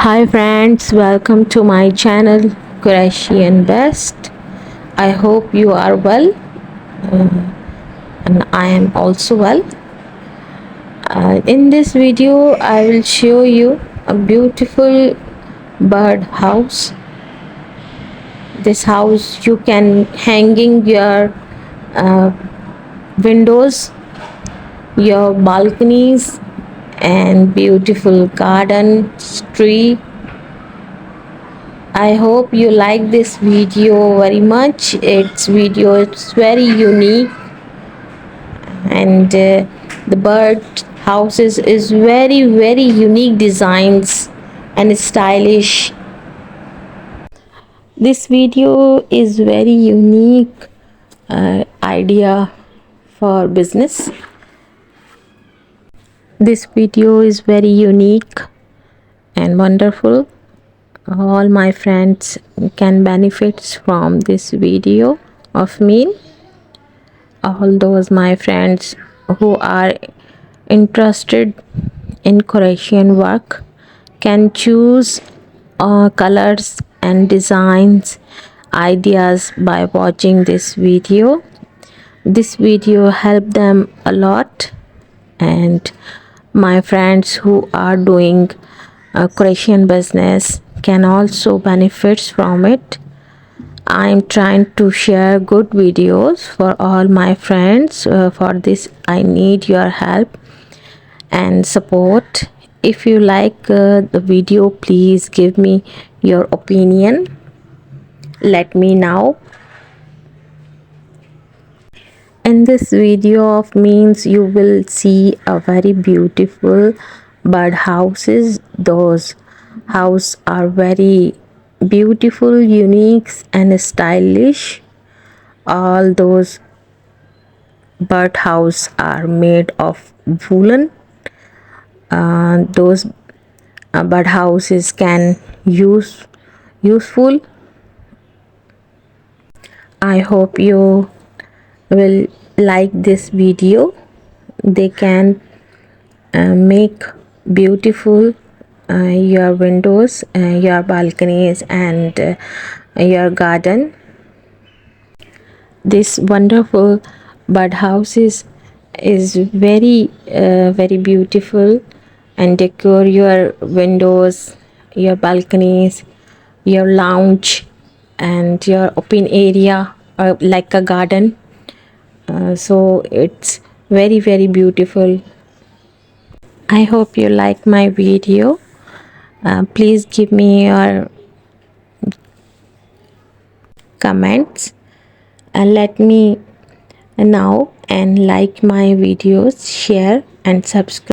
Hi friends, welcome to my channel Crochet and Best. I hope you are well, and I am also well. In this video, I will show you a beautiful bird house. This house you can hanging your uh, windows, your balconies, and beautiful garden, tree. I hope you like this video very much. It's very unique, and the bird houses is very unique designs and stylish. This video is very unique idea for business. This video is very unique and wonderful. All my friends can benefit from this video of me. All those my friends who are interested in Croatian work can choose colors and designs ideas by watching this video. This video help them a lot, and my friends who are doing Croatian business can also benefit from it. I'm trying to share good videos for all my friends. For this, I need your help and support. If you like the video, please give me your opinion. Let me know. In this video of means you will see a very beautiful bird houses. Those houses are very beautiful, unique and stylish. All those bird house are made of woolen. Those bird houses can useful. I hope you will like this video. They can make beautiful your windows, your balconies, and your garden. This wonderful birdhouses is very beautiful, and decor your windows, your balconies, your lounge, and your open area like a garden. So it's very beautiful. I hope you like my video. Please give me your comments and let me know and like my videos, share and subscribe.